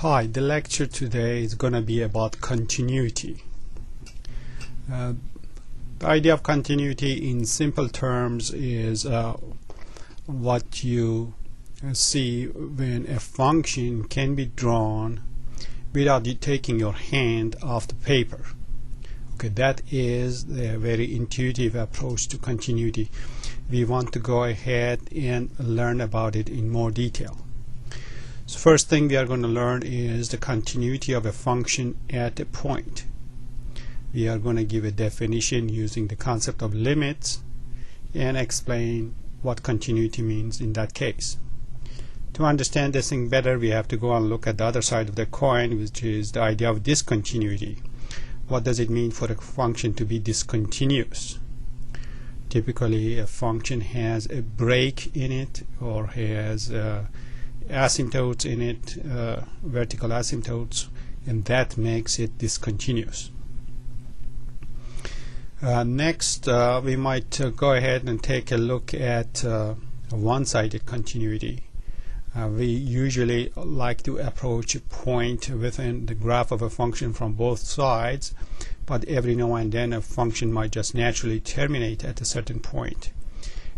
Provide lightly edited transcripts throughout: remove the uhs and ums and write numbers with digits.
Hi, the lecture today is going to be about continuity. The idea of continuity in simple terms is what you see when a function can be drawn without you taking your hand off the paper. Okay, that is a very intuitive approach to continuity. We want to go ahead and learn about it in more detail. So first thing we are going to learn is the continuity of a function at a point. We are going to give a definition using the concept of limits and explain what continuity means in that case. To understand this thing better, we have to go and look at the other side of the coin, which is the idea of discontinuity. What does it mean for a function to be discontinuous? Typically, a function has a break in it or has asymptotes in it, vertical asymptotes, and that makes it discontinuous. Next, we might go ahead and take a look at one-sided continuity. We usually like to approach a point within the graph of a function from both sides, but every now and then a function might just naturally terminate at a certain point,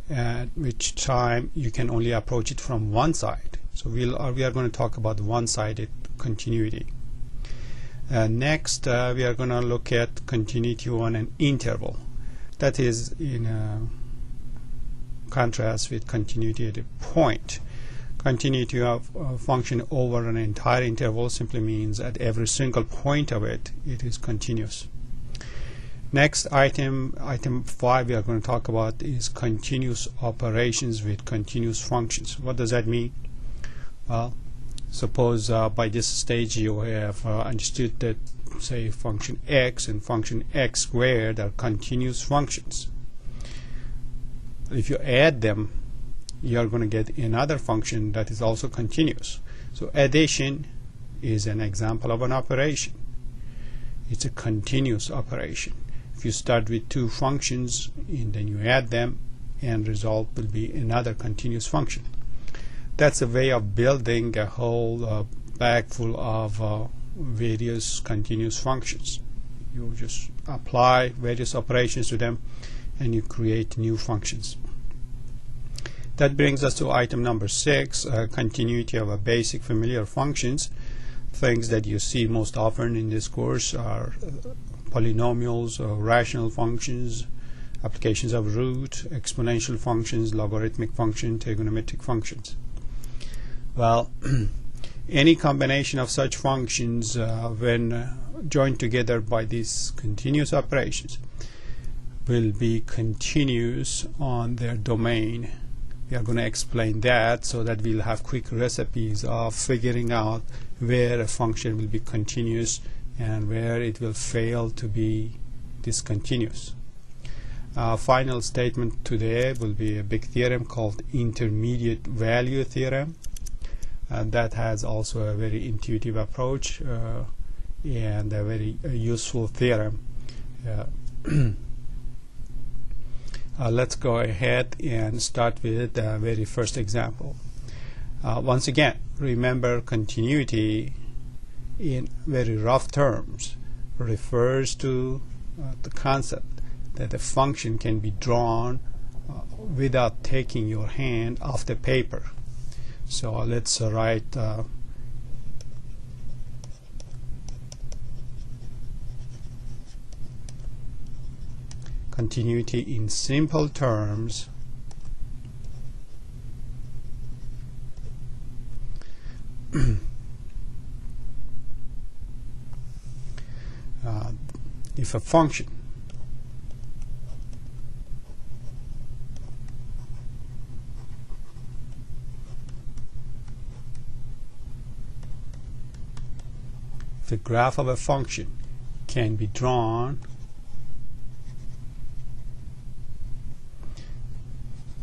at which time you can only approach it from one side. So we are going to talk about one-sided continuity. Next, we are going to look at continuity on an interval. That is in contrast with continuity at a point. Continuity of a function over an entire interval simply means at every single point of it, it is continuous. Next, item 5 we are going to talk about is continuous operations with continuous functions. What does that mean? Well, suppose by this stage you have understood that, say, function x and function x squared are continuous functions. If you add them, you are going to get another function that is also continuous. So addition is an example of an operation. It's a continuous operation. If you start with two functions and then you add them, end result will be another continuous function. That's a way of building a whole bag full of various continuous functions. You just apply various operations to them and you create new functions. That brings us to item number 6, continuity of a basic familiar functions. Things that you see most often in this course are polynomials, rational functions, applications of root, exponential functions, logarithmic functions, trigonometric functions. Well, any combination of such functions when joined together by these continuous operations will be continuous on their domain. We are going to explain that so that we'll have quick recipes of figuring out where a function will be continuous and where it will fail to be discontinuous. Final statement today will be a big theorem called Intermediate Value Theorem. That has also a very intuitive approach and a very useful theorem. Let's go ahead and start with the very first example. Once again, remember, continuity in very rough terms refers to the concept that a function can be drawn without taking your hand off the paper. So let's write continuity in simple terms if a function the graph of a function can be drawn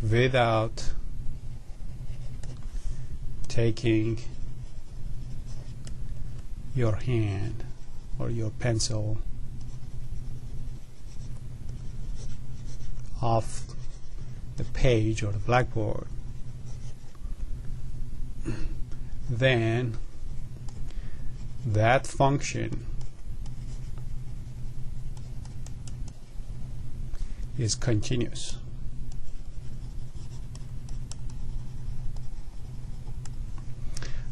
without taking your hand or your pencil off the page or the blackboard, then that function is continuous.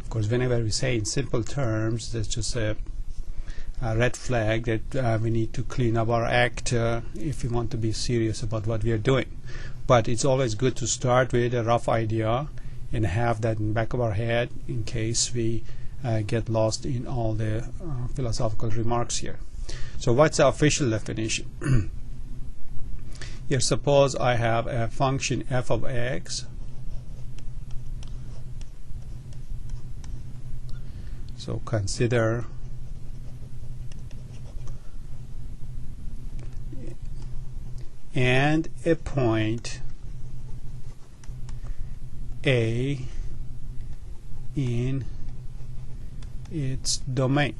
Of course, whenever we say in simple terms, that's just a red flag that we need to clean up our act if we want to be serious about what we are doing. But it's always good to start with a rough idea and have that in the back of our head in case we get lost in all the philosophical remarks here. So what's the official definition? Here, suppose I have a function f of x. So consider and a point A in its domain.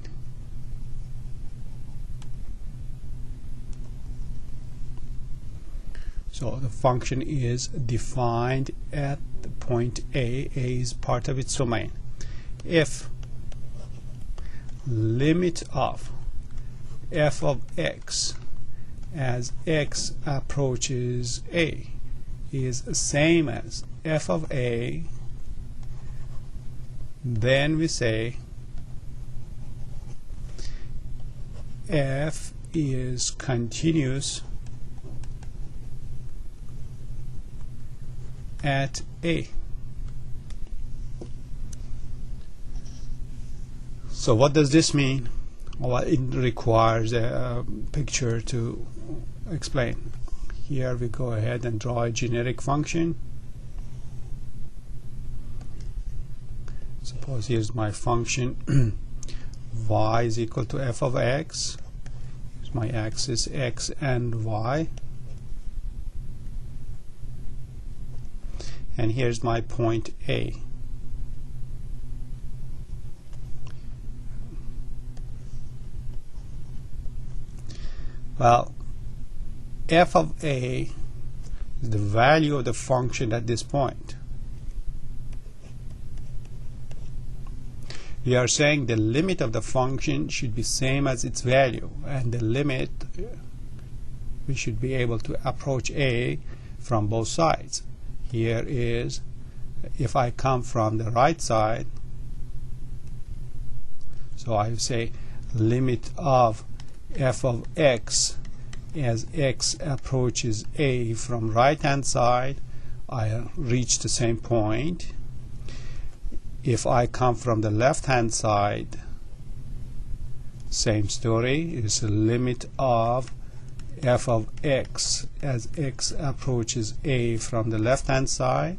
So the function is defined at the point A. A is part of its domain. If limit of f of x as x approaches A is the same as f of A, then we say f is continuous at A. So what does this mean? Well, it requires a picture to explain. Here we go ahead and draw a generic function. Suppose here's my function y is equal to f of x. Here's my axis x and y. And here's my point A. Well, f of A is the value of the function at this point. We are saying the limit of the function should be same as its value, and the limit, we should be able to approach A from both sides. Here is, if I come from the right side, so I say limit of f of x as x approaches A from right hand side, I reach the same point. If I come from the left hand side, same story, is the limit of f of x as x approaches A from the left hand side.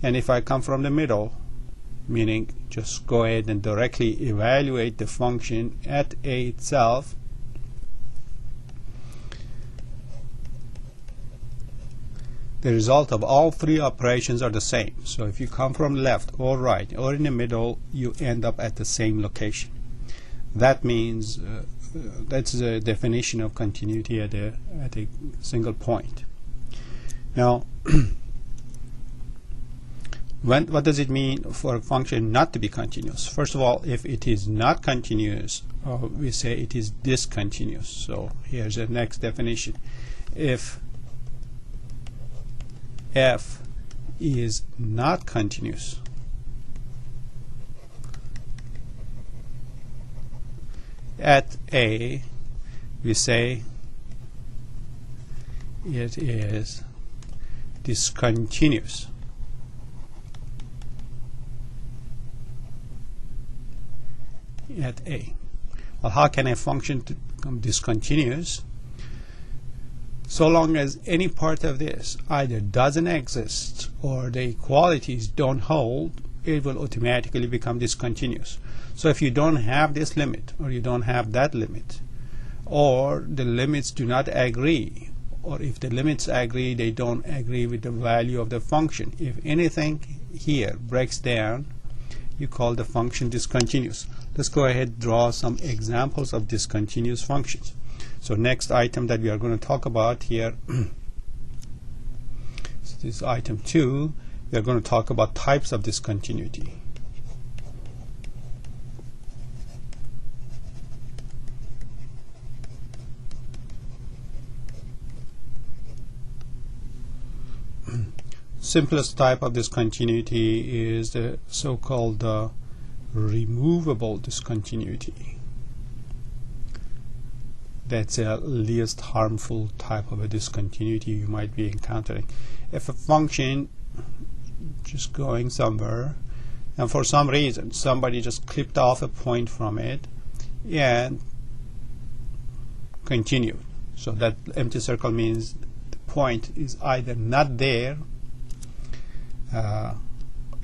And if I come from the middle, meaning just go ahead and directly evaluate the function at A itself, the result of all three operations are the same. So if you come from left or right or in the middle, you end up at the same location. That means that's the definition of continuity at a single point. Now, what does it mean for a function not to be continuous? First of all, if it is not continuous, we say it is discontinuous. So here's the next definition. If f is not continuous, at A, we say it is discontinuous. At A. Well, how can a function become discontinuous? So long as any part of this either doesn't exist or the equalities don't hold, it will automatically become discontinuous. So if you don't have this limit, or you don't have that limit, or the limits do not agree, or if the limits agree, they don't agree with the value of the function. If anything here breaks down, you call the function discontinuous. Let's go ahead and draw some examples of discontinuous functions. So next item that we are going to talk about here, so this is item 2, we are going to talk about types of discontinuity. simplest type of discontinuity is the so-called removable discontinuity. That's a least harmful type of a discontinuity you might be encountering. If a function just going somewhere, and for some reason somebody just clipped off a point from it and continued, so that empty circle means the point is either not there,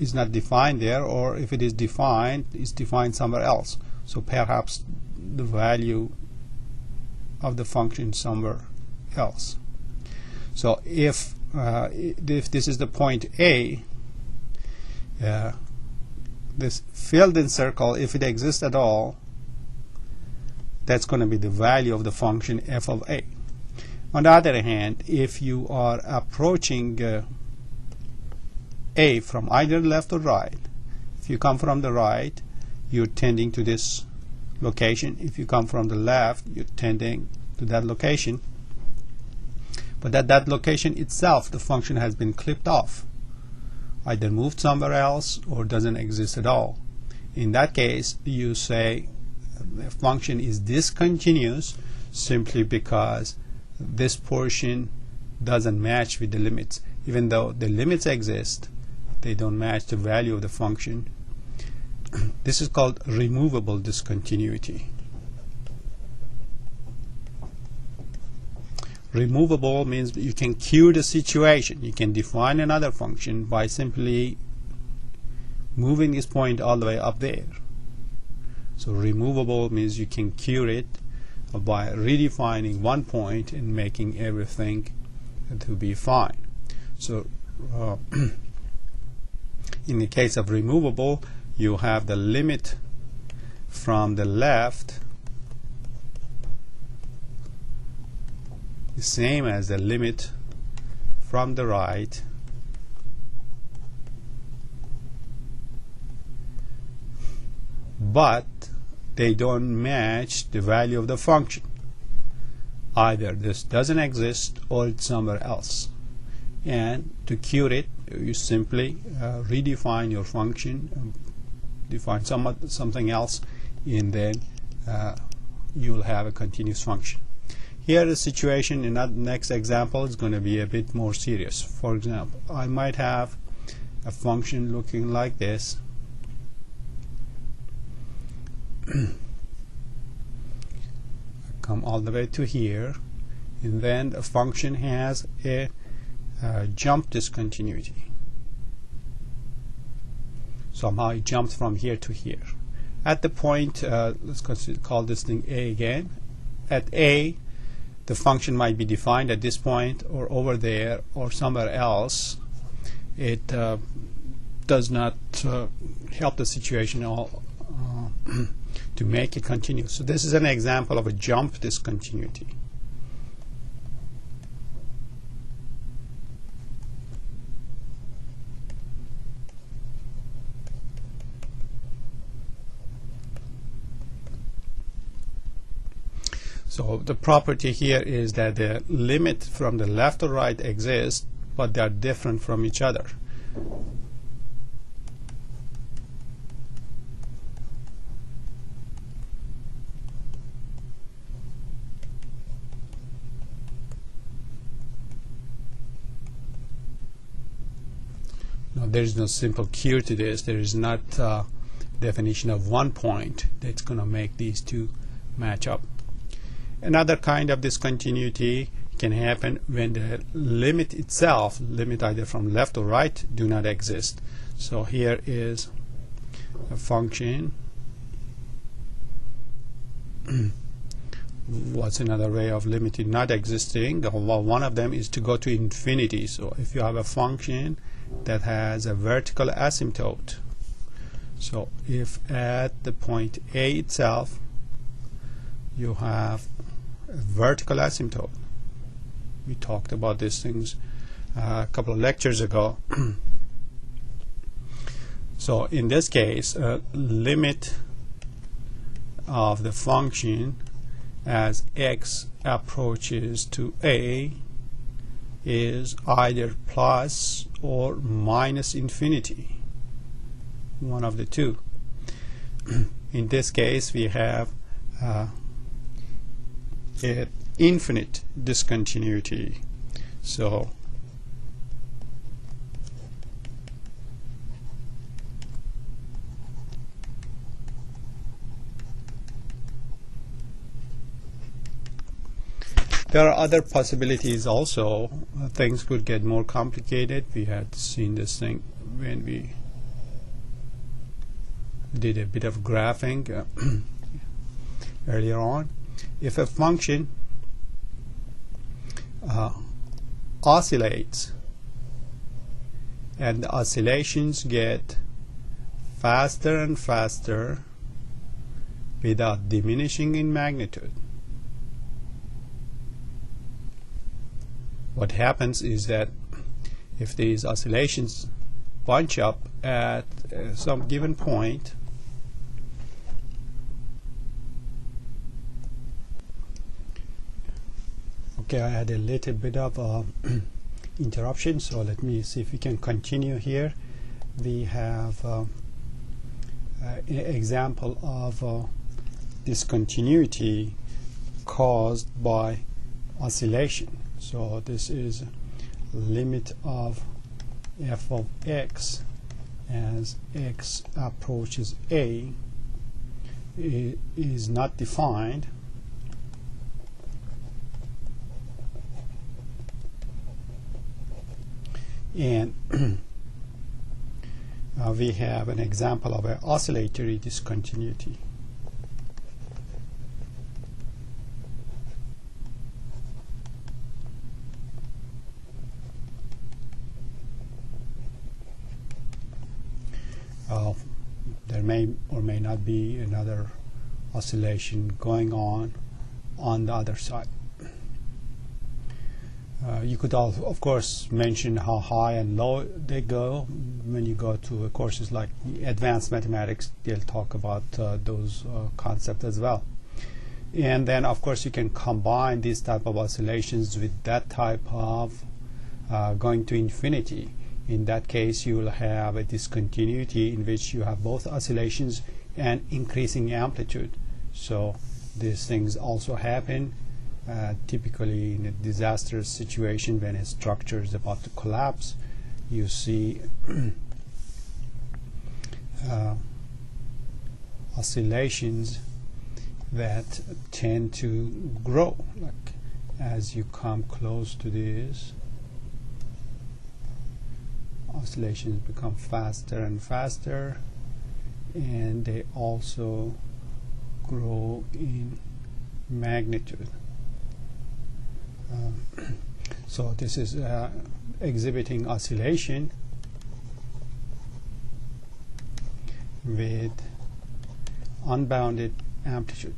is not defined there, or if it is defined, it's defined somewhere else. So perhaps the value of the function somewhere else. So if this is the point A, this filled-in circle, if it exists at all, that's going to be the value of the function f of A. On the other hand, if you are approaching A from either left or right, if you come from the right, you're tending to this location. If you come from the left, you're tending to that location. But at that location itself, the function has been clipped off, either moved somewhere else or doesn't exist at all. In that case, you say the function is discontinuous simply because this portion doesn't match with the limits. Even though the limits exist, they don't match the value of the function. This is called removable discontinuity. Removable means you can cure the situation. You can define another function by simply moving this point all the way up there. So removable means you can cure it by redefining one point and making everything to be fine. So in the case of removable, you have the limit from the left the same as the limit from the right, but they don't match the value of the function. Either this doesn't exist or it's somewhere else. And to cure it, you simply redefine your function, define something else, and then you will have a continuous function. Here the situation in that next example is going to be a bit more serious. For example, I might have a function looking like this. Come all the way to here, and then the function has a jump discontinuity. Somehow it jumped from here to here. At the point, let's call this thing A again. At A, the function might be defined at this point or over there or somewhere else. It does not help the situation at all to make it continue. So this is an example of a jump discontinuity. So the property here is that the limit from the left or right exists, but they are different from each other. Now, there is no simple cure to this. There is not a definition of one point that's going to make these two match up. Another kind of discontinuity can happen when the limit itself, limit either from left or right, do not exist. So here is a function. What's another way of limit not existing? Well, one of them is to go to infinity. So if you have a function that has a vertical asymptote, so if at the point A itself you have a vertical asymptote, we talked about these things a couple of lectures ago. So in this case, limit of the function as x approaches to A is either plus or minus infinity, one of the two. In this case we have an infinite discontinuity. So there are other possibilities also. Things could get more complicated. We had seen this thing when we did a bit of graphing earlier on. If a function oscillates and the oscillations get faster and faster without diminishing in magnitude, what happens is that if these oscillations bunch up at some given point, okay, I had a little bit of interruption, so let me see if we can continue here. We have an example of discontinuity caused by oscillation. So this is limit of f of x as x approaches a is not defined, and we have an example of an oscillatory discontinuity. There may or may not be another oscillation going on the other side. You could also, of course, mention how high and low they go. When you go to courses like advanced mathematics, they'll talk about those concepts as well. And then, of course, you can combine these type of oscillations with that type of going to infinity. In that case, you will have a discontinuity in which you have both oscillations and increasing amplitude. So these things also happen typically in a disastrous situation when a structure is about to collapse. You see oscillations that tend to grow, like as you come close to this, oscillations become faster and faster, and they also grow in magnitude. So this is exhibiting oscillation with unbounded amplitude.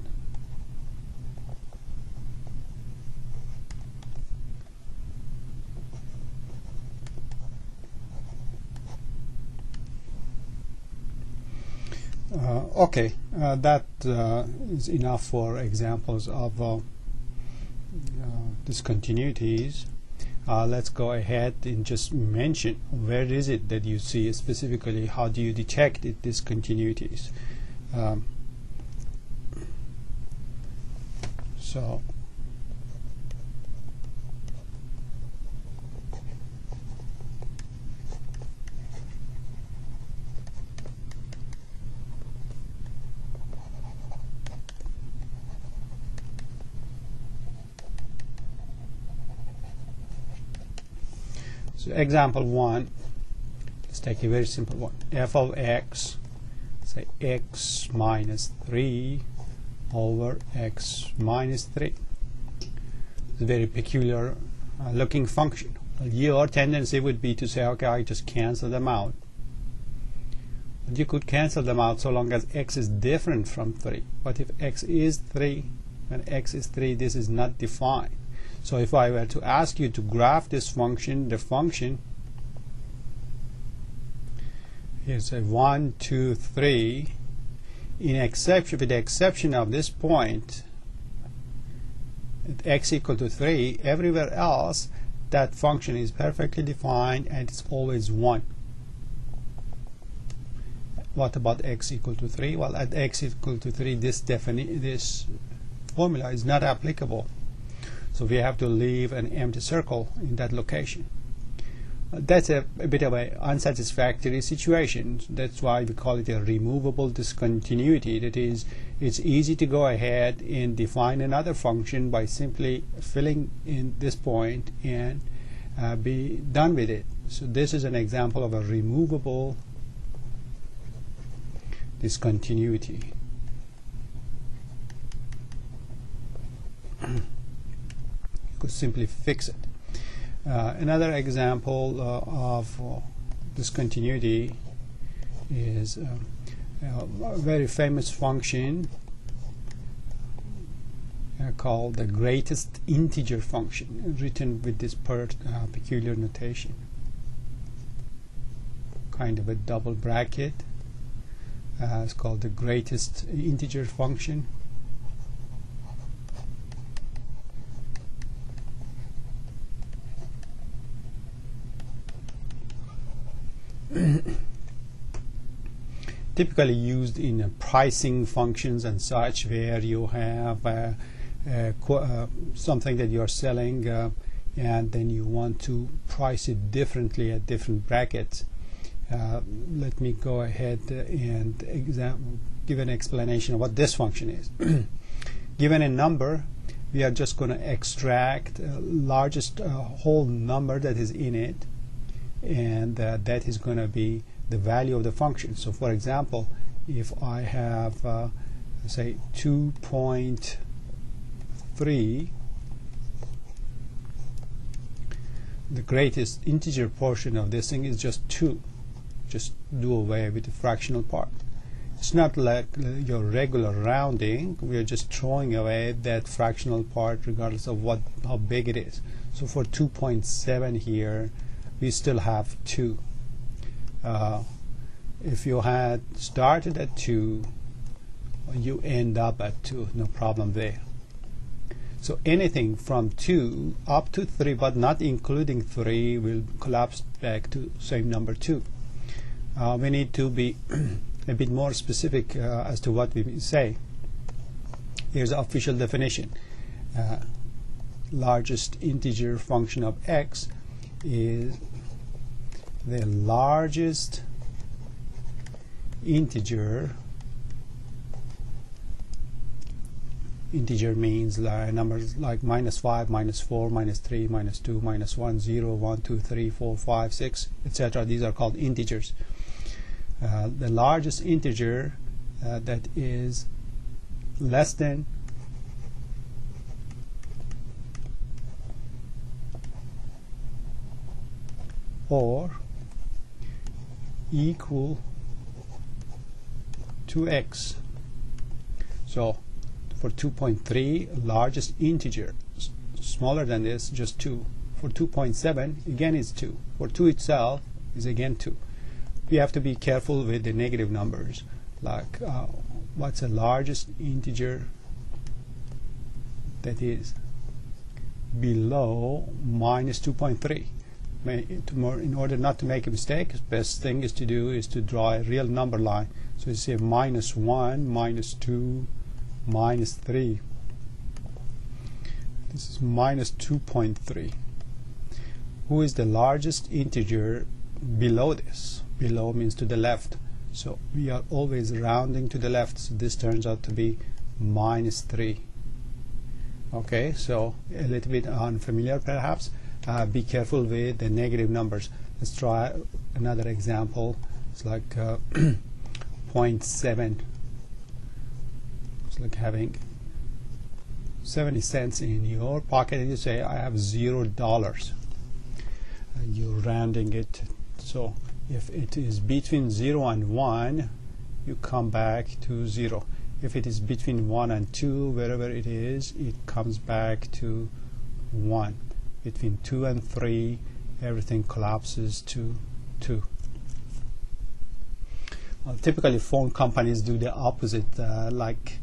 Okay, that is enough for examples of discontinuities. Let's go ahead and just mention where is it that you see specifically, how do you detect discontinuities. So example 1, let's take a very simple one. F of x, say x minus 3 over x minus 3. It's a very peculiar looking function. Your tendency would be to say, okay, I just cancel them out. But you could cancel them out so long as x is different from 3. But if x is 3 and x is 3, this is not defined. So if I were to ask you to graph this function, the function is a 1, 2, 3. With the exception of this point, at x equal to 3, everywhere else that function is perfectly defined and it's always 1. What about x equal to 3? Well, at x equal to 3, this formula is not applicable. So we have to leave an empty circle in that location. That's a bit of an unsatisfactory situation. That's why we call it a removable discontinuity. That is, it's easy to go ahead and define another function by simply filling in this point and be done with it. So this is an example of a removable discontinuity. You could simply fix it. Another example of discontinuity is a very famous function called the greatest integer function, written with this peculiar notation, kind of a double bracket. It's called the greatest integer function. Typically used in pricing functions and such, where you have something that you're selling and then you want to price it differently at different brackets. Let me go ahead and give an explanation of what this function is. Given a number, we are just going to extract largest whole number that is in it, and that is going to be the value of the function. So for example, if I have say 2.3, the greatest integer portion of this thing is just 2. Just do away with the fractional part. It's not like your regular rounding. We are just throwing away that fractional part regardless of how big it is. So for 2.7 here, we still have 2. If you had started at 2, you end up at 2, no problem there. So anything from 2 up to 3, but not including 3, will collapse back to same number 2. We need to be a bit more specific as to what we say. Here's the official definition. Largest integer function of x is the largest integer. Integer means numbers like -5, -4, -3, -2, -1, 0, 1, 2, 3, 4, 5, 6, etc. These are called integers. The largest integer that is less than or equal to x. So for 2.3, largest integer, smaller than this, just 2. For 2.7, again is 2. For 2 itself is again 2. We have to be careful with the negative numbers, like what's the largest integer that is below -2.3. In order not to make a mistake, the best thing is to do is to draw a real number line. So you say -1, -2, -3. This is -2.3. Who is the largest integer below this? Below means to the left. So we are always rounding to the left. So this turns out to be -3. Okay, so a little bit unfamiliar perhaps. Be careful with the negative numbers. Let's try another example. It's like 0.7. It's like having 70 cents in your pocket and you say, I have $0. You're rounding it. So if it is between 0 and 1, you come back to 0. If it is between 1 and 2, wherever it is, it comes back to 1. Between 2 and 3, everything collapses to 2. Well, typically phone companies do the opposite. Like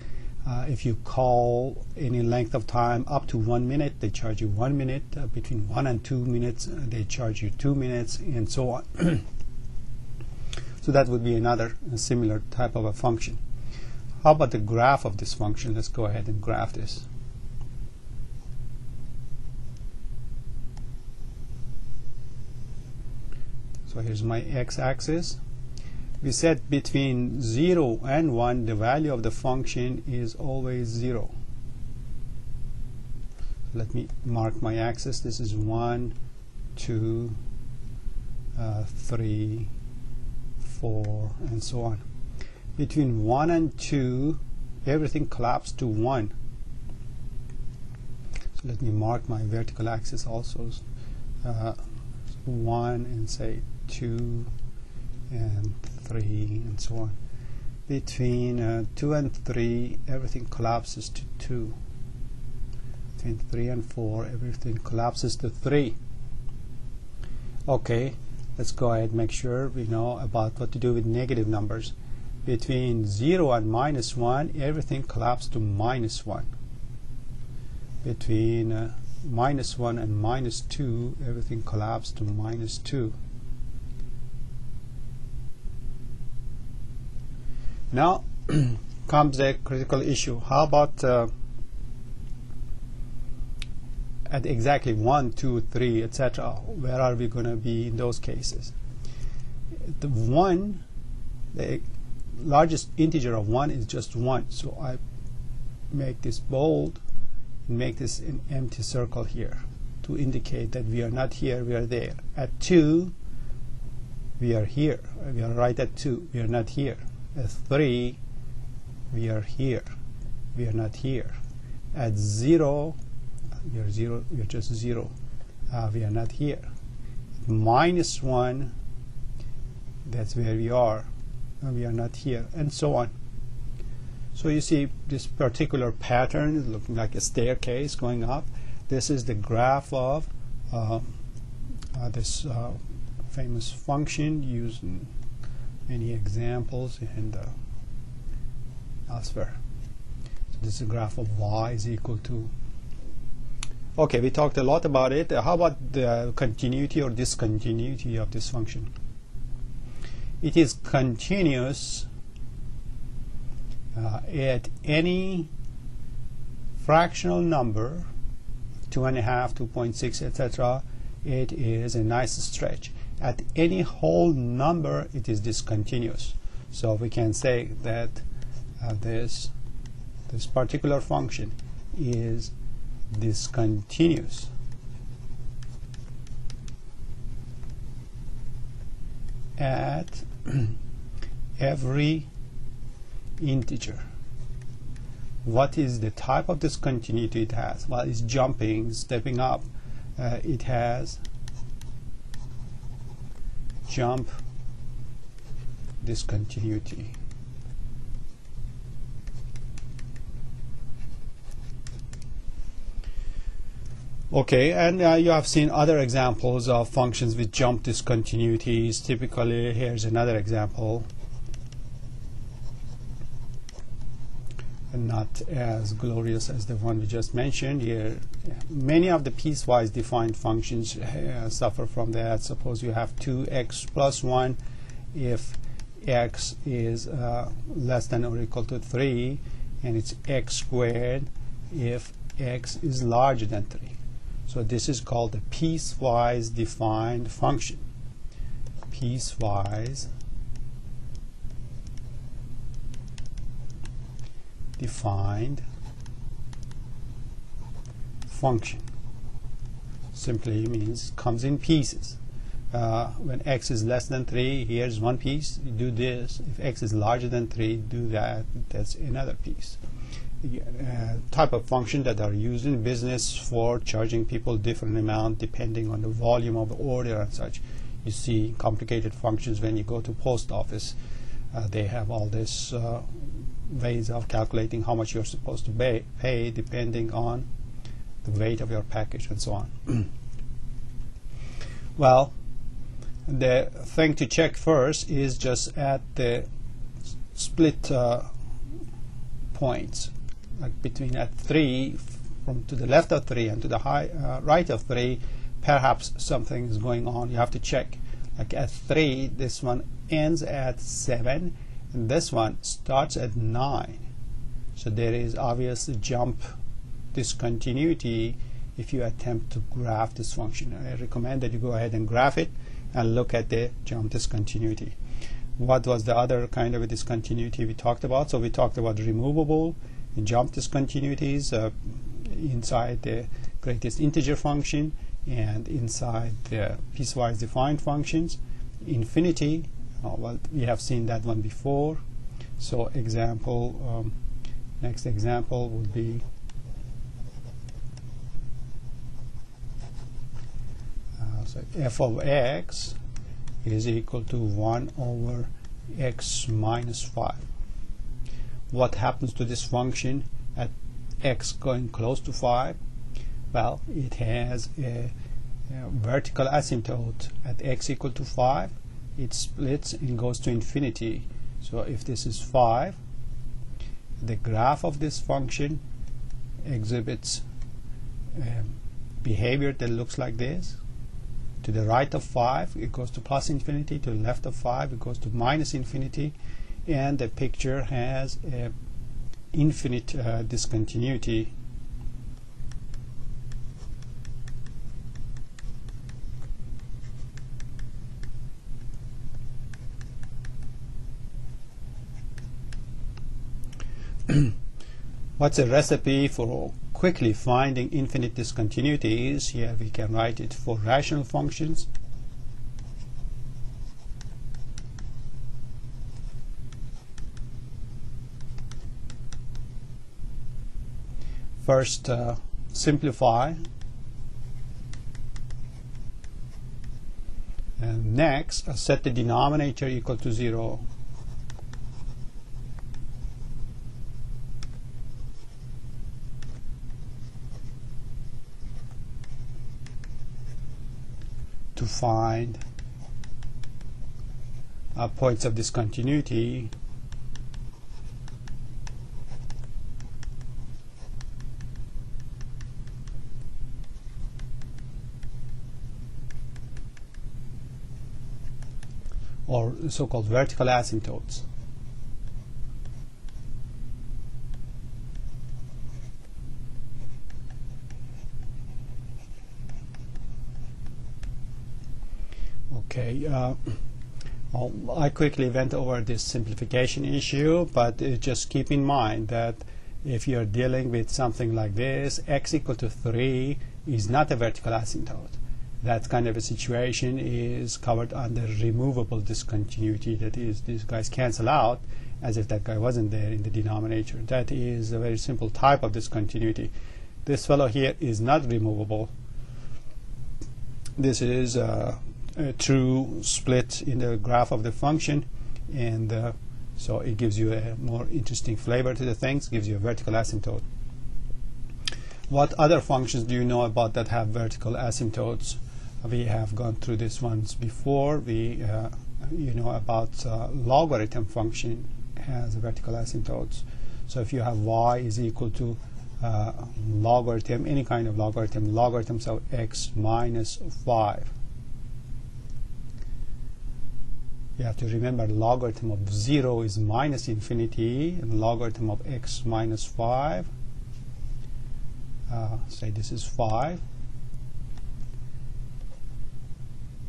If you call any length of time up to 1 minute, they charge you 1 minute. Between 1 and 2 minutes, they charge you 2 minutes, and so on. So that would be another similar type of a function. How about the graph of this function? Let's go ahead and graph this. So here's my x-axis. We said between 0 and 1, the value of the function is always 0. Let me mark my axis. This is 1, 2, 3, 4, and so on. Between 1 and 2, everything collapses to 1. So let me mark my vertical axis also. 1 and say 2 and 3 and so on. Between 2 and 3, everything collapses to 2. Between 3 and 4, everything collapses to 3. Okay, let's go ahead and make sure we know about what to do with negative numbers. Between 0 and -1, everything collapses to -1. Between -1 and -2, everything collapses to -2. Now comes a critical issue. How about at exactly 1, 2, 3, etc.? Where are we going to be in those cases? The largest integer of 1 is just 1. So I make this bold and make this an empty circle here to indicate that we are not here, we are there. At 2, we are here. We are right at 2. We are not here. At 3, we are here. We are not here. At 0, we are 0. We are just 0. We are not here. At -1, that's where we are. We are not here, and so on. So you see this particular pattern is looking like a staircase going up. This is the graph of this famous function used in many examples and elsewhere. So this is a graph of y is equal to. Okay, we talked a lot about it. How about the continuity or discontinuity of this function? It is continuous at any fractional number, 2.5, 2.6, etc. It is a nice stretch. At any whole number, it is discontinuous. So we can say that this particular function is discontinuous at every integer. What is the type of discontinuity it has? Well, it's jumping, stepping up. It has jump discontinuity. Okay, and you have seen other examples of functions with jump discontinuities. Typically, here's another example. Not as glorious as the one we just mentioned here. Many of the piecewise defined functions suffer from that. Suppose you have 2x plus 1 if x is less than or equal to 3, and it's x squared if x is larger than 3. So this is called a piecewise defined function. Piecewise defined function. Simply means comes in pieces. When x is less than 3, here's one piece, you do this. If x is larger than 3, do that, that's another piece. Type of function that are used in business for charging people different amount depending on the volume of the order and such. You see complicated functions when you go to post office. They have all this ways of calculating how much you're supposed to pay depending on the weight of your package and so on. Well, the thing to check first is just at the split points. like between at 3, from to the left of 3 and to the right of 3, perhaps something is going on. You have to check. Like at 3, this one ends at 7, and this one starts at 9. So there is obvious jump discontinuity if you attempt to graph this function. I recommend that you go ahead and graph it and look at the jump discontinuity. What was the other kind of a discontinuity we talked about? So we talked about removable jump discontinuities inside the greatest integer function and inside the piecewise defined functions. Infinity, well, we have seen that one before. So example, next example would be so f of x is equal to 1 over x minus 5. What happens to this function at x going close to 5? Well, it has a vertical asymptote at x equal to 5. It splits and goes to infinity. So if this is 5, the graph of this function exhibits behavior that looks like this. To the right of 5, it goes to plus infinity. To the left of 5, it goes to minus infinity. And the picture has a infinite discontinuity. What's a recipe for quickly finding infinite discontinuities? Here we can write it for rational functions. First, simplify, and next set the denominator equal to 0. To find points of discontinuity or so-called vertical asymptotes. Okay, I quickly went over this simplification issue, but just keep in mind that if you're dealing with something like this, x equal to 3 is not a vertical asymptote. That kind of a situation is covered under removable discontinuity. That is, these guys cancel out as if that guy wasn't there in the denominator. That is a very simple type of discontinuity. This fellow here is not removable. This is a true split in the graph of the function, and so it gives you a more interesting flavor to the things, gives you a vertical asymptote. What other functions do you know about that have vertical asymptotes? We have gone through this once before. We you know about logarithm function has vertical asymptotes. So if you have y is equal to logarithm, any kind of logarithm, logarithms of x minus 5. You have to remember logarithm of 0 is minus infinity, and logarithm of x minus 5, say this is 5.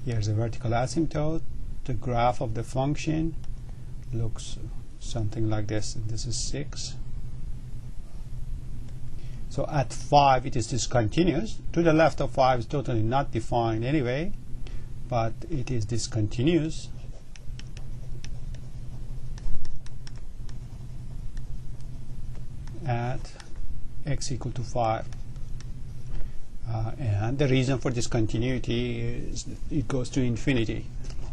Here's a vertical asymptote. The graph of the function looks something like this, and this is 6. So at 5 it is discontinuous. To the left of 5 is totally not defined anyway, but it is discontinuous. At x equal to 5. And the reason for discontinuity is it goes to infinity,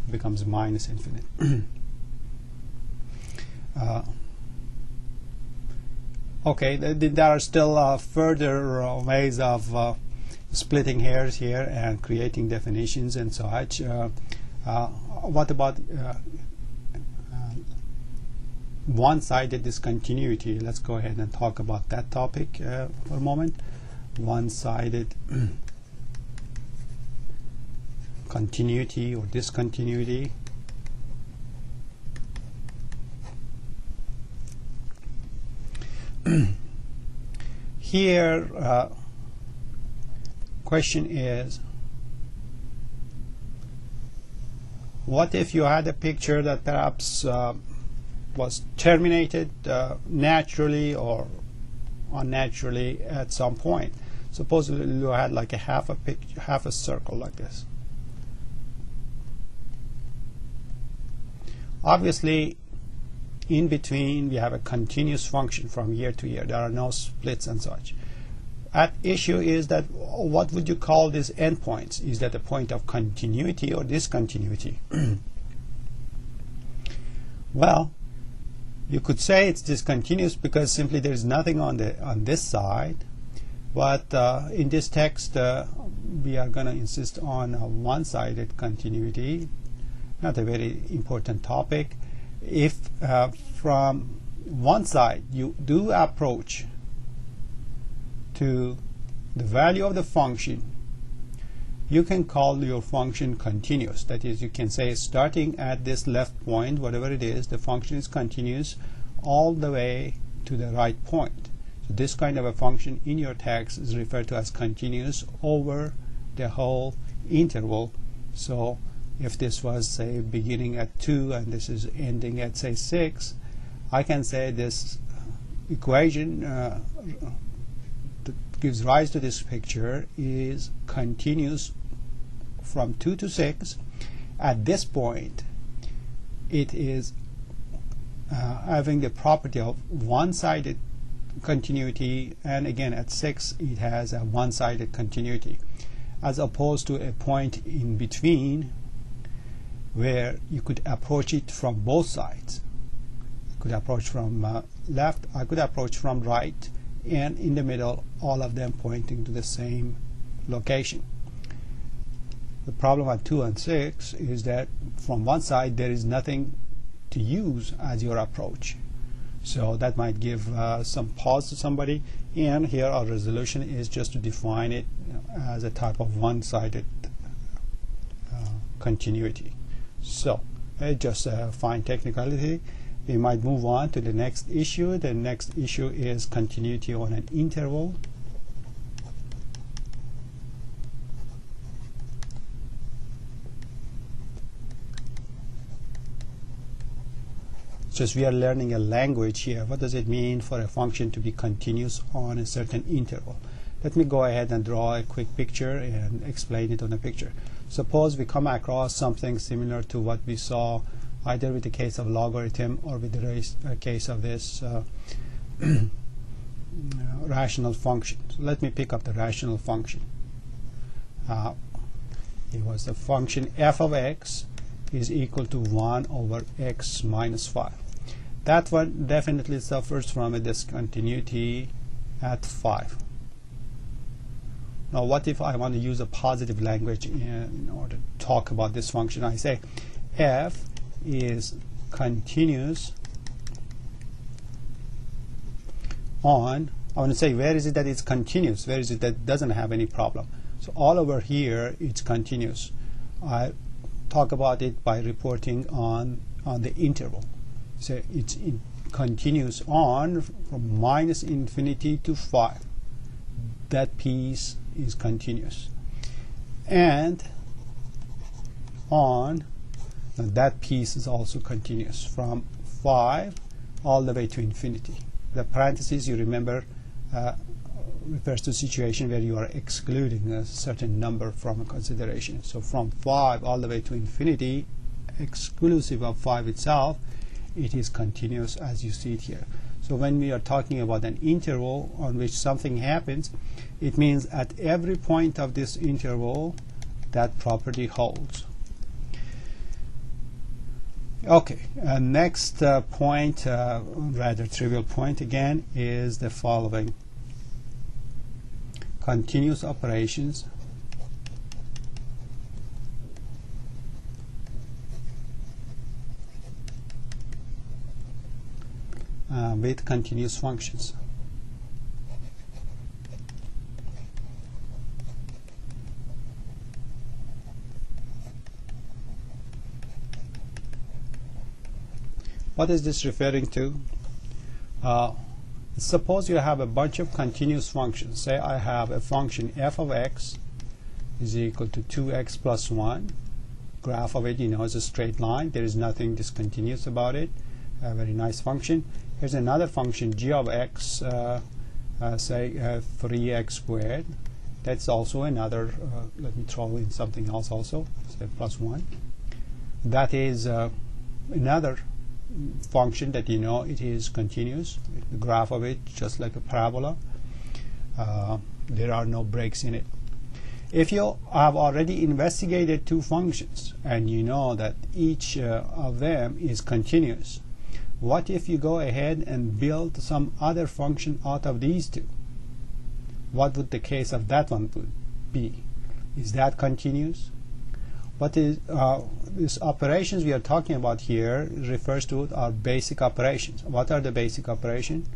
becomes minus infinite. Okay, there are still further ways of splitting hairs here and creating definitions and such. What about one-sided discontinuity. Let's go ahead and talk about that topic for a moment. One-sided continuity or discontinuity. Here, question is, what if you had a picture that perhaps was terminated naturally or unnaturally at some point? Suppose you had like a half a circle like this. Obviously, in between we have a continuous function from year to year. There are no splits and such. At issue is that what would you call these endpoints? Is that a point of continuity or discontinuity? Well, you could say it's discontinuous because simply there is nothing on this side. But in this text, we are going to insist on a one-sided continuity. Not a very important topic. If from one side you do approach to the value of the function, you can call your function continuous. That is, you can say starting at this left point, whatever it is, the function is continuous all the way to the right point. So this kind of a function in your text is referred to as continuous over the whole interval. So if this was, say, beginning at 2 and this is ending at, say, 6, I can say this equation that gives rise to this picture is continuous from 2 to 6. At this point, it is having the property of one-sided continuity, and again at 6 it has a one-sided continuity, as opposed to a point in between where you could approach it from both sides. You could approach from left, I could approach from right, and in the middle, all of them pointing to the same location. The problem at 2 and 6 is that from one side there is nothing to use as your approach. So that might give some pause to somebody, and here our resolution is just to define it as a type of one-sided continuity. So just a fine technicality. We might move on to the next issue. The next issue is continuity on an interval. Just we are learning a language here. What does it mean for a function to be continuous on a certain interval? Let me go ahead and draw a quick picture and explain it on a picture. Suppose we come across something similar to what we saw either with the case of logarithm or with the case of this rational function. So let me pick up the rational function. It was the function f of x is equal to 1 over x minus 5. That one definitely suffers from a discontinuity at 5. Now what if I want to use a positive language in order to talk about this function? I say f is continuous on, I want to say where is it that it's continuous, where is it that doesn't have any problem. So all over here it's continuous. I talk about it by reporting on the interval. So it's continuous on from minus infinity to 5. That piece is continuous. And on, that piece is also continuous from 5 all the way to infinity. The parentheses, you remember, refers to a situation where you are excluding a certain number from a consideration. So from 5 all the way to infinity, exclusive of 5 itself, it is continuous as you see it here. So when we are talking about an interval on which something happens, it means at every point of this interval that property holds. Okay, next point, rather trivial point again, is the following. Continuous operations with continuous functions. What is this referring to? Suppose you have a bunch of continuous functions. Say I have a function f of x is equal to 2x plus 1. Graph of it, you know, is a straight line. There is nothing discontinuous about it. A very nice function. Here's another function, g of x, say 3x squared. That's also another, let me throw in something else also, say plus 1. That is another function that you know it is continuous. The graph of it just like a parabola. There are no breaks in it. If you have already investigated two functions and you know that each of them is continuous, what if you go ahead and build some other function out of these two? What would the case of that one would be? Is that continuous? What is these operations we are talking about here refers to our basic operations. What are the basic operations?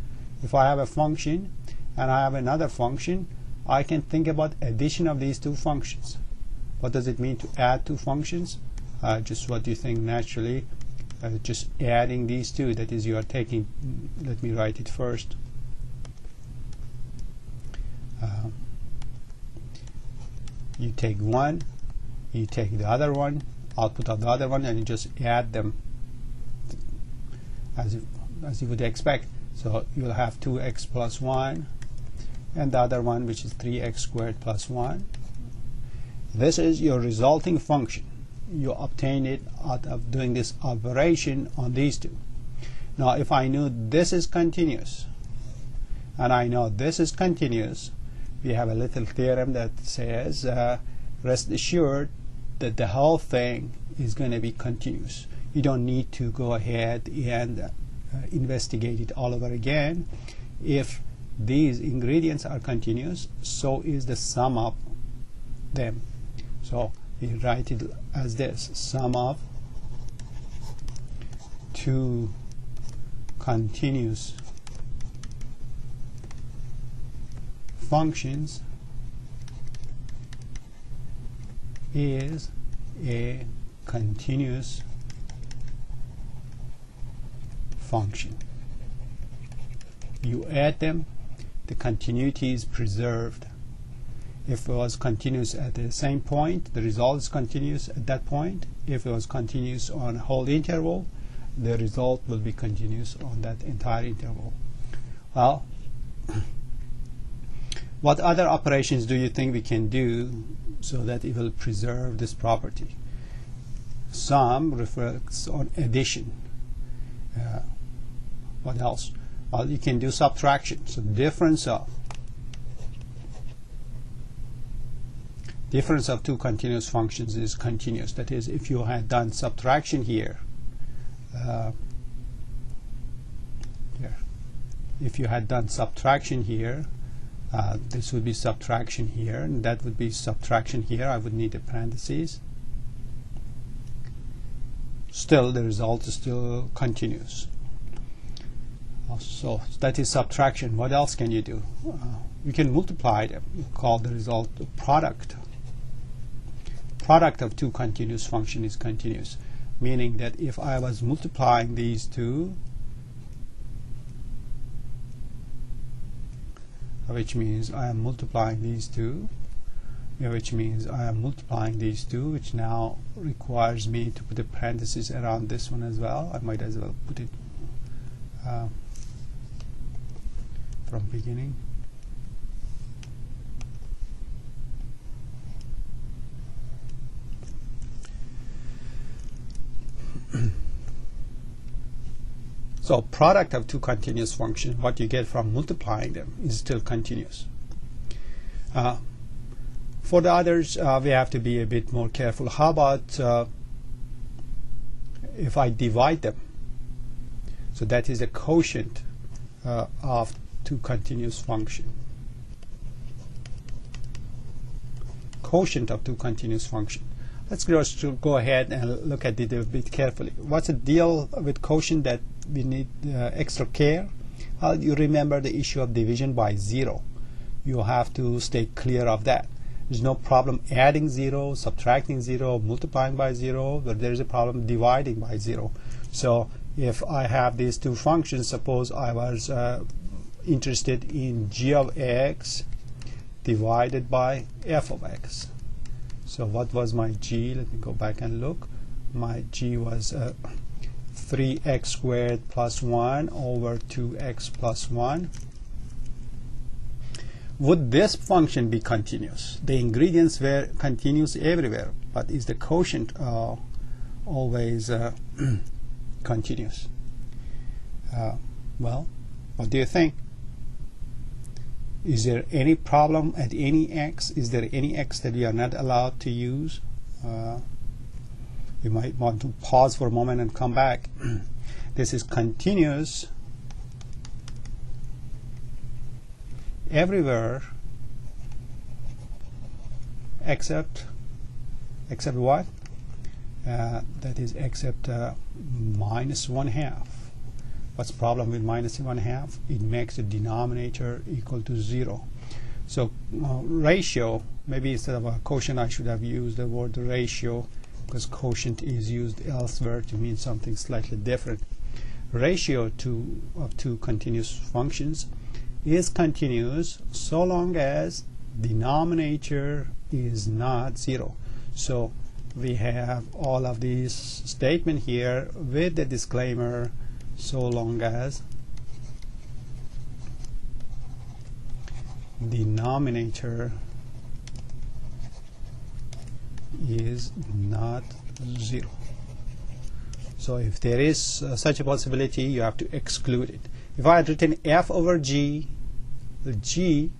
If I have a function and I have another function, I can think about addition of these two functions. What does it mean to add two functions? Just what you think naturally, just adding these two. That is, you are taking, let me write it first. You take one, you take the other one, output of the other one, and you just add them as you would expect. So you will have 2x plus 1 and the other one which is 3x squared plus 1. This is your resulting function. You obtain it out of doing this operation on these two. Now if I knew this is continuous and I know this is continuous, we have a little theorem that says rest assured that the whole thing is going to be continuous. You don't need to go ahead and investigate it all over again. If these ingredients are continuous, so is the sum of them. So we write it as this: sum of two continuous functions is a continuous function. You add them, the continuity is preserved. If it was continuous at the same point, the result is continuous at that point. If it was continuous on a whole interval, the result will be continuous on that entire interval. Well, what other operations do you think we can do so that it will preserve this property? Sum refers on addition. What else? Well, you can do subtraction. So difference of two continuous functions is continuous. That is, if you had done subtraction here, if you had done subtraction here, this would be subtraction here, and that would be subtraction here. I would need a parentheses. Still, the result is still continuous. So that is subtraction. What else can you do? You can multiply them. You call the result the product. Product of two continuous functions is continuous, meaning that if I was multiplying these two, which means I am multiplying these two, which means I am multiplying these two, which now requires me to put a parenthesis around this one as well. I might as well put it from beginning. So product of two continuous functions, what you get from multiplying them, is still continuous. For the others, we have to be a bit more careful. How about if I divide them? So that is a quotient of two continuous functions. Quotient of two continuous functions. Let's just go ahead and look at it a bit carefully. What's the deal with quotient that we need extra care? You remember the issue of division by 0. You have to stay clear of that. There's no problem adding 0, subtracting 0, multiplying by 0, but there is a problem dividing by 0. So if I have these two functions, suppose I was interested in g of x divided by f of x. So what was my g? Let me go back and look. My g was 3x squared plus 1 over 2x plus 1. Would this function be continuous? The ingredients were continuous everywhere, but is the quotient always continuous? Well, what do you think? Is there any problem at any x? Is there any x that we are not allowed to use? You might want to pause for a moment and come back. This is continuous everywhere except what? That is except minus 1/2. What's the problem with minus 1/2? It makes the denominator equal to 0. So ratio, maybe instead of a quotient I should have used the word ratio, because quotient is used elsewhere to mean something slightly different. Ratio of two continuous functions is continuous so long as denominator is not 0. So we have all of these statements here with the disclaimer, so long as denominator is not 0. So if there is such a possibility, you have to exclude it. If I had written f over g, the g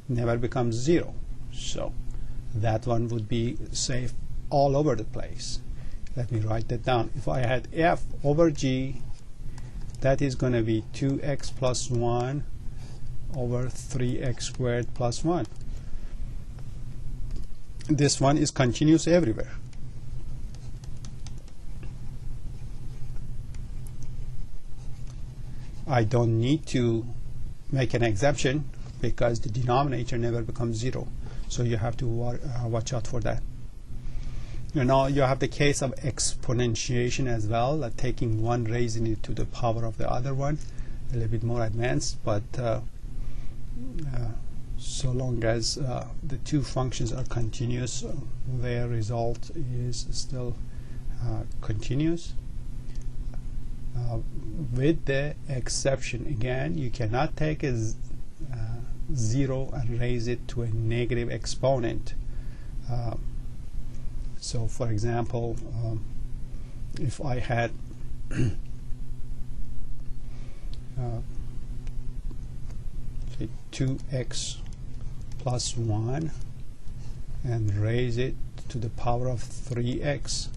never becomes 0. So that one would be safe all over the place. Let me write that down. If I had f over g, that is going to be 2x plus 1 over 3x squared plus 1. This one is continuous everywhere. I don't need to make an exception because the denominator never becomes 0. So you have to watch out for that. You know, you have the case of exponentiation as well, like taking one, raising it to the power of the other one. A little bit more advanced, but so long as the two functions are continuous, their result is still continuous. With the exception, again, you cannot take a 0 and raise it to a negative exponent. So for example, if I had say 2x plus 1 and raise it to the power of 3x,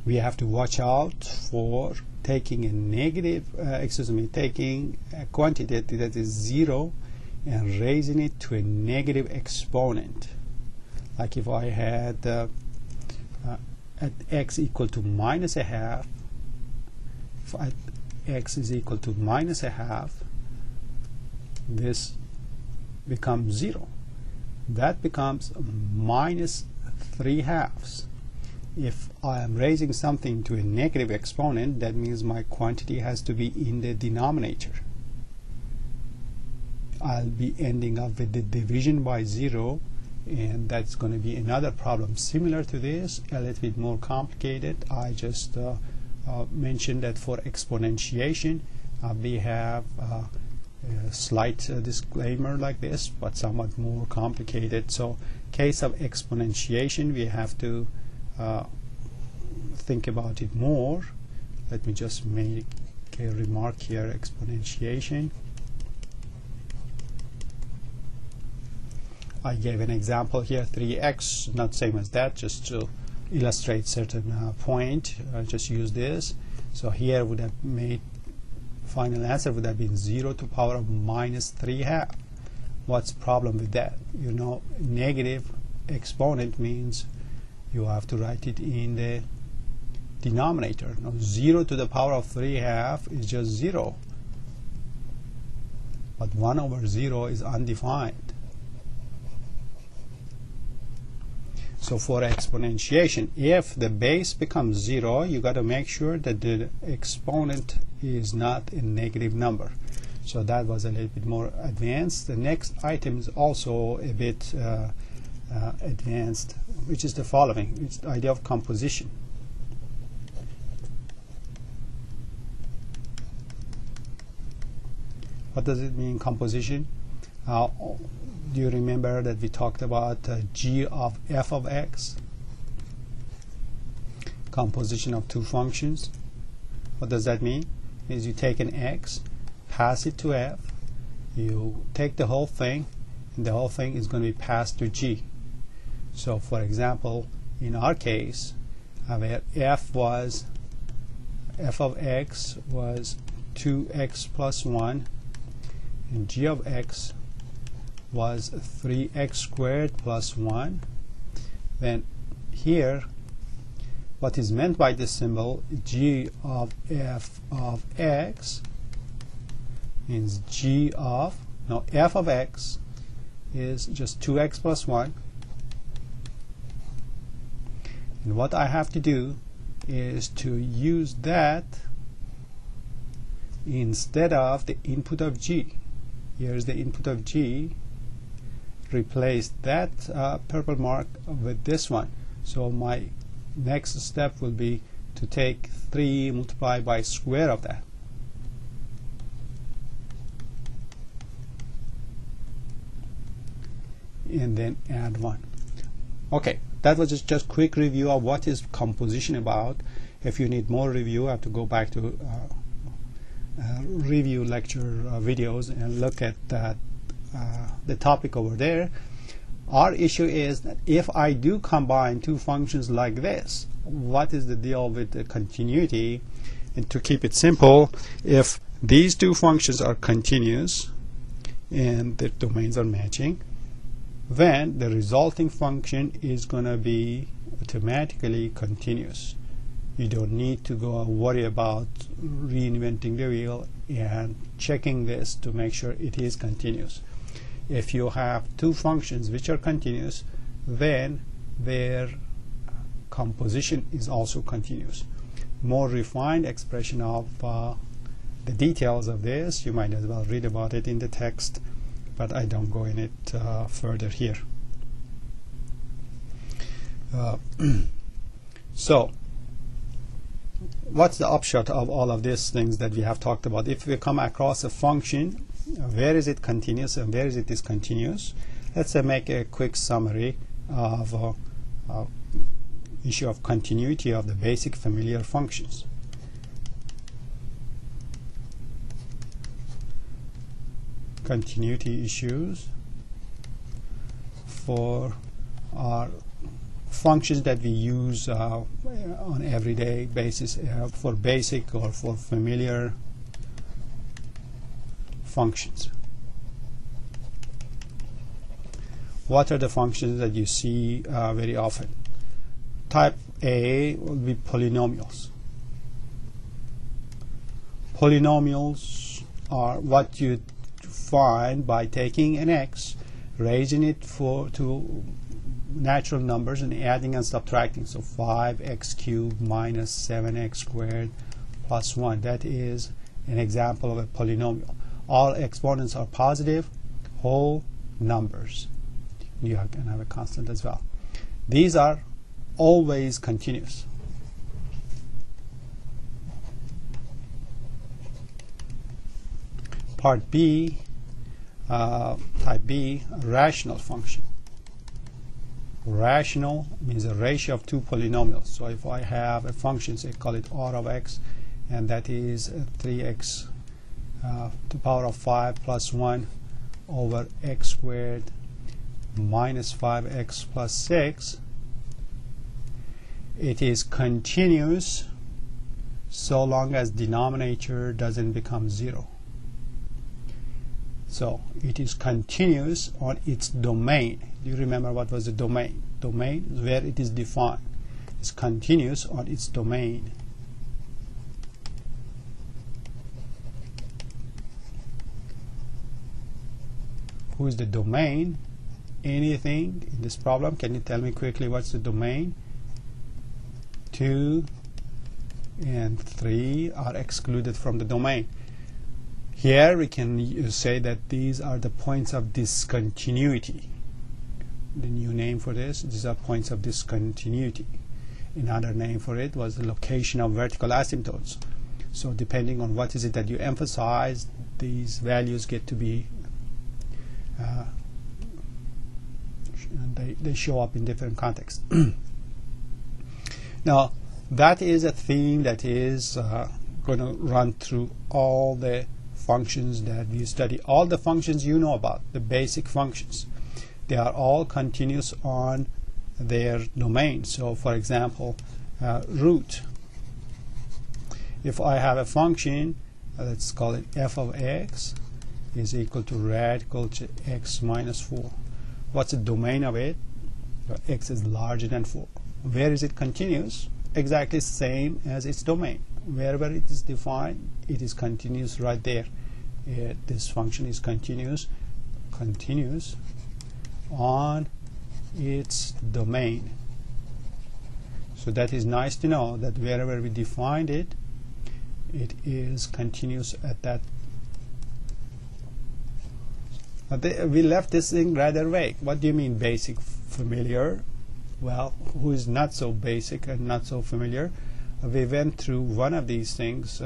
we have to watch out for taking a negative, taking a quantity that is 0 and raising it to a negative exponent. Like if I had at x equal to minus 1/2, if at x is equal to minus 1/2, this becomes 0. That becomes minus 3/2. If I am raising something to a negative exponent, that means my quantity has to be in the denominator. I'll be ending up with the division by 0, and that's going to be another problem similar to this, a little bit more complicated. I just mentioned that for exponentiation we have a slight disclaimer like this, but somewhat more complicated. So case of exponentiation, we have to think about it more. Let me just make a remark here. Exponentiation, I gave an example here, 3x, not same as that, just to illustrate certain point. Just use this. So here would have made final answer would have been 0 to the power of minus 3/2. What's the problem with that? You know, negative exponent means you have to write it in the denominator. Now 0 to the power of 3/2 is just 0, but 1 over 0 is undefined. So for exponentiation, if the base becomes 0, you got to make sure that the exponent is not a negative number. So that was a little bit more advanced. The next item is also a bit advanced, which is the following. It's the idea of composition. What does it mean, composition? Do you remember that we talked about g of f of x? Composition of two functions. What does that mean? Is you take an x, pass it to f, you take the whole thing, and the whole thing is going to be passed to g. So for example, in our case, where f of x was 2x plus 1, and g of x was 3x squared plus 1, then here what is meant by this symbol, g of f of x, means g of, now f of x is just 2x plus 1, and what I have to do is to use that instead of the input of g. Here's the input of g. Replace that purple mark with this one. So my next step will be to take 3 multiplied by square of that. And then add 1. Okay, that was just quick review of what is composition about. If you need more review, I have to go back to review lecture videos and look at that, the topic over there. Our issue is that if I do combine two functions like this, what is the deal with the continuity? And to keep it simple, if these two functions are continuous and the domains are matching, then the resulting function is going to be automatically continuous. You don't need to go worry about reinventing the wheel and checking this to make sure it is continuous. If you have two functions which are continuous, then their composition is also continuous. More refined expression of the details of this, you might as well read about it in the text, but I don't go in it further here. So what's the upshot of all of these things that we have talked about? If we come across a function, where is it continuous and where is it discontinuous? Let's make a quick summary of issue of continuity of the basic familiar functions. Continuity issues for our functions that we use on everyday basis for basic or for familiar functions. What are the functions that you see very often? Type A will be polynomials. Polynomials are what you find by taking an x, raising it to natural numbers and adding and subtracting. So 5x cubed minus 7x squared plus 1. That is an example of a polynomial. All exponents are positive whole numbers. You can have a constant as well. These are always continuous. Part B, type B, rational function. Rational means a ratio of two polynomials. So if I have a function, say call it r of x, and that is 3x to the power of 5 plus 1 over x squared minus 5x plus 6, it is continuous so long as denominator doesn't become 0. So it is continuous on its domain. Do you remember what was the domain? Domain is where it is defined. is continuous on its domain. Who is the domain? Anything in this problem? Can you tell me quickly what's the domain? 2 and 3 are excluded from the domain. Here we can say that these are the points of discontinuity. The new name for this, these are points of discontinuity. Another name for it was the location of vertical asymptotes. So depending on what is it that you emphasize, these values get to be they show up in different contexts. Now that is a theme that is going to run through all the functions that we study. All the functions you know about, the basic functions, they are all continuous on their domain. So for example, root, if I have a function, let's call it f of x is equal to radical to x minus 4. What's the domain of it? X is larger than 4. Where is it continuous? Exactly same as its domain. Wherever it is defined, it is continuous right there. This function is continuous on its domain. So that is nice to know that wherever we defined it, it is continuous at that. We left this thing rather vague. What do you mean basic? Familiar? Well, who is not so basic and not so familiar? We went through one of these things.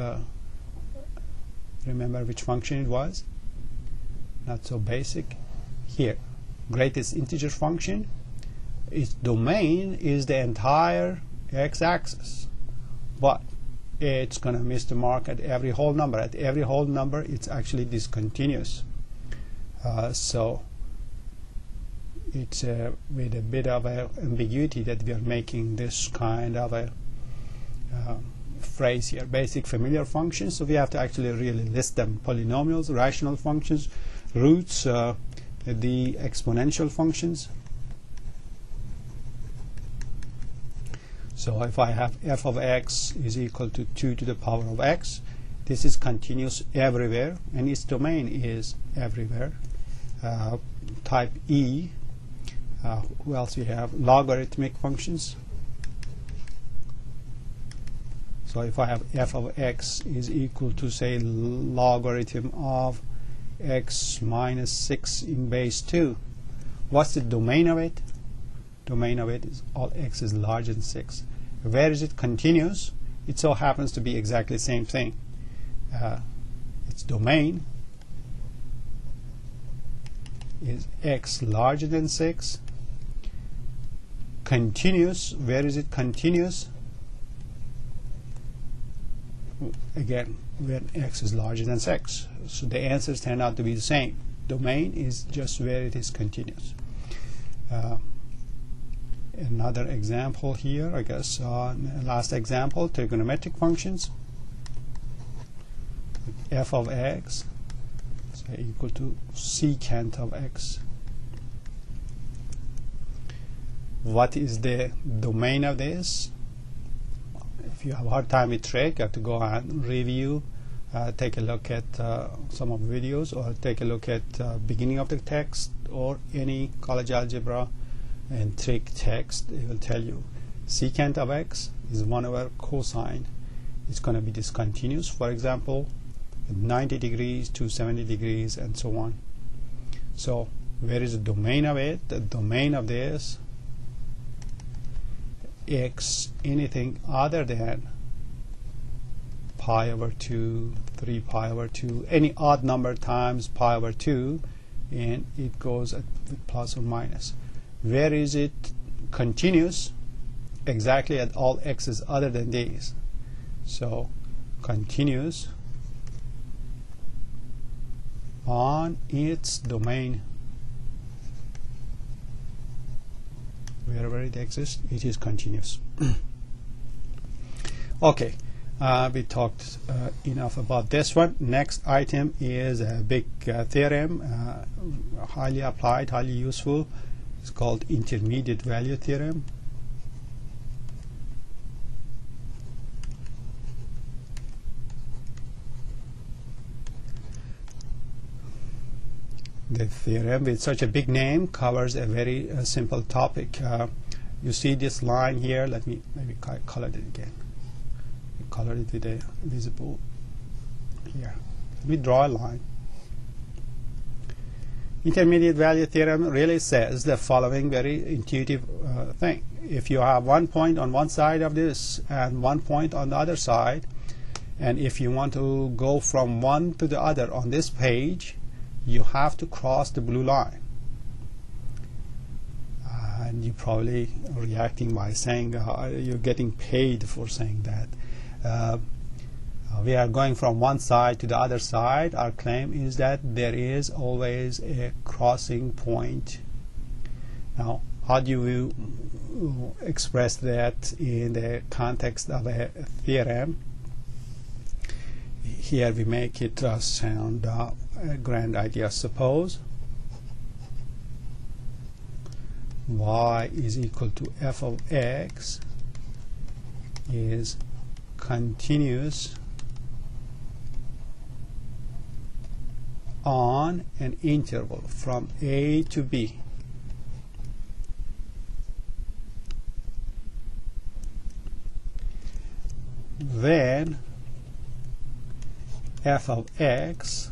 Remember which function it was? Not so basic. Here, greatest integer function. Its domain is the entire x-axis, but it's going to miss the mark at every whole number. At every whole number, it's actually discontinuous. So it's with a bit of a ambiguity that we are making this kind of a phrase here, basic familiar functions. So we have to actually really list them: polynomials, rational functions, roots, the exponential functions. So if I have f of x is equal to 2 to the power of x, this is continuous everywhere, and its domain is everywhere. Type E. Who else we have? Logarithmic functions. So if I have f of x is equal to, say, logarithm of x minus 6 in base 2, what's the domain of it? Domain of it is all x is larger than 6. Where is it continuous? It so happens to be exactly the same thing. Its domain is x larger than 6. Continuous, where is it continuous? Again, when x is larger than 6. So the answers turn out to be the same. Domain is just where it is continuous. Another example here, I guess, last example, trigonometric functions. F of x is equal to secant of x. What is the domain of this? If you have a hard time with trig, you have to go and review, take a look at some of the videos, or take a look at beginning of the text, or any college algebra and trig text. It will tell you secant of x is 1 over cosine. It's going to be discontinuous, for example, 90 degrees to 70 degrees and so on. So where is the domain of it? The domain of this x, anything other than pi over 2, 3 pi over 2, any odd number times pi over 2, and it goes at plus or minus. Where is it continuous? Exactly at all x's other than these. So continuous on its domain. Wherever it exists, it is continuous. Okay, we talked enough about this one. Next item is a big theorem, highly applied, highly useful. It's called Intermediate Value Theorem. The theorem with such a big name covers a very simple topic. You see this line here. Let me maybe color it again. Color it with a visible here. Let me draw a line. Intermediate value theorem really says the following very intuitive thing. If you have 1 point on one side of this and 1 point on the other side, and if you want to go from one to the other on this page, you have to cross the blue line. And you're probably reacting by saying you're getting paid for saying that. We are going from one side to the other side. Our claim is that there is always a crossing point. Now, how do you express that in the context of a theorem? Here we make it sound a grand idea. Suppose y is equal to f of x is continuous on an interval from a to b. Then f of x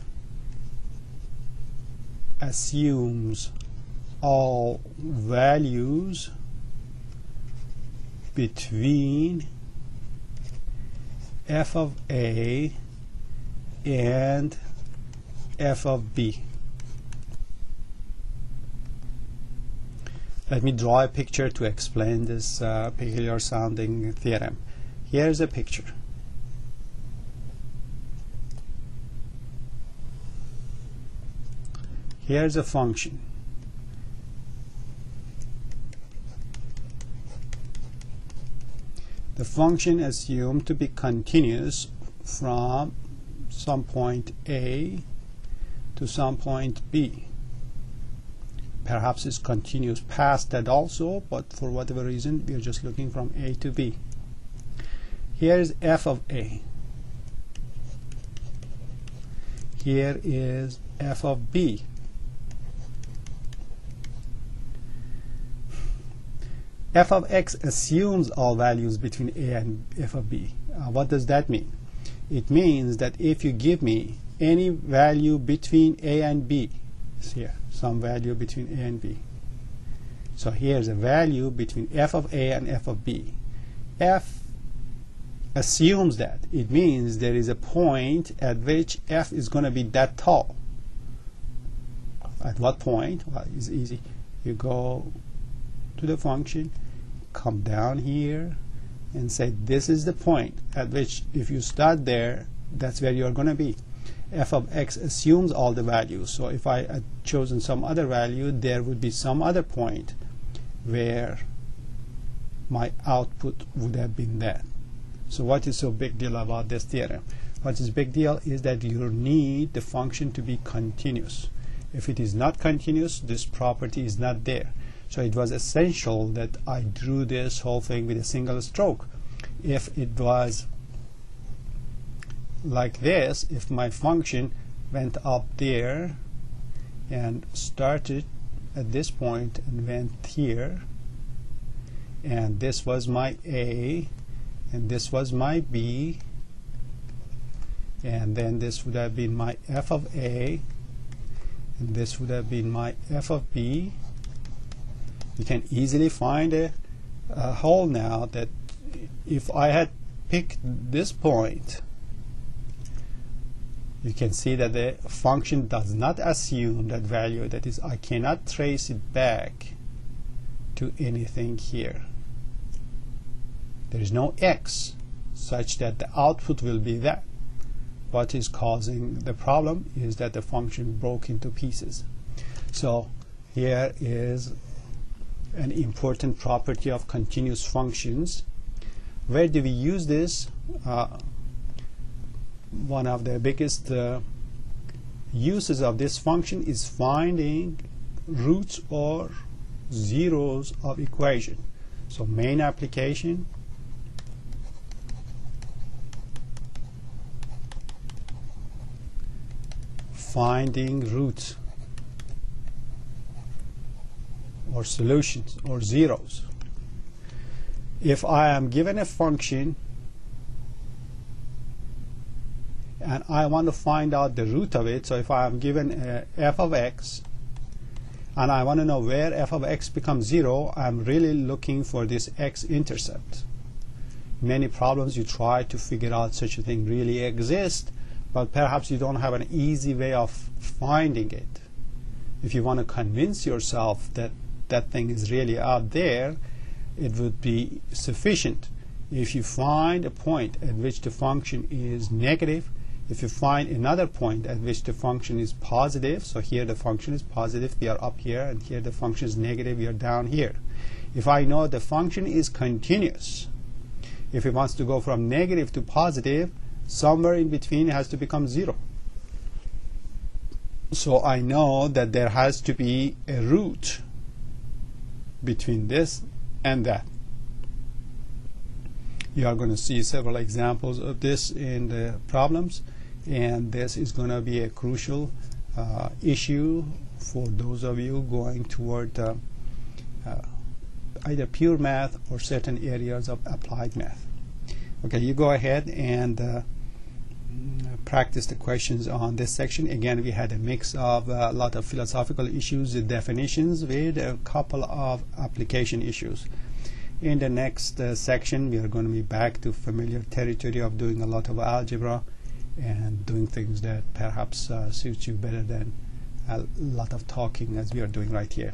assumes all values between f of a and f of b. Let me draw a picture to explain this peculiar sounding theorem. Here's a picture. Here's a function. The function assumed to be continuous from some point A to some point B. Perhaps it's continuous past that also, but for whatever reason we are just looking from A to B. Here is f of A. Here is f of B. F of x assumes all values between a and f of b. What does that mean? It means that if you give me any value between a and b, it's here, some value between a and b. So here's a value between f of a and f of b. F assumes that. It means there is a point at which f is going to be that tall. At what point? Well, it's easy. You go to the function, come down here and say this is the point at which if you start there, that's where you're going to be. F of x assumes all the values. So if I had chosen some other value, there would be some other point where my output would have been that. So what is so big deal about this theorem? What is big deal is that you need the function to be continuous. If it is not continuous, this property is not there. So it was essential that I drew this whole thing with a single stroke. If it was like this, if my function went up there and started at this point and went here, and this was my A and this was my B, and then this would have been my f of A and this would have been my f of B, you can easily find a hole now that if I had picked this point, you can see that the function does not assume that value. That is, I cannot trace it back to anything here. There is no x such that the output will be that. What is causing the problem is that the function broke into pieces. So here is an important property of continuous functions. Where do we use this? One of the biggest uses of this function is finding roots or zeros of equation. So main application, finding roots. or solutions or zeros. If I am given a function and I want to find out the root of it, so if I am given f of x and I want to know where f of x becomes 0, I'm really looking for this x-intercept. Many problems you try to figure out such a thing really exist, but perhaps you don't have an easy way of finding it. If you want to convince yourself that that thing is really out there, it would be sufficient if you find a point at which the function is negative. If you find another point at which the function is positive, so here the function is positive, we are up here, and here the function is negative, we are down here. If I know the function is continuous, if it wants to go from negative to positive, somewhere in between it has to become 0. So I know that there has to be a root between this and that. You are going to see several examples of this in the problems, and this is going to be a crucial issue for those of you going toward either pure math or certain areas of applied math. Okay, you go ahead and practice the questions on this section. Again, we had a mix of a lot of philosophical issues, definitions, with a couple of application issues. In the next section, we are going to be back to familiar territory of doing a lot of algebra and doing things that perhaps suits you better than a lot of talking as we are doing right here.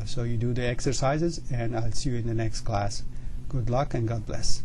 So you do the exercises, and I'll see you in the next class. Good luck and God bless.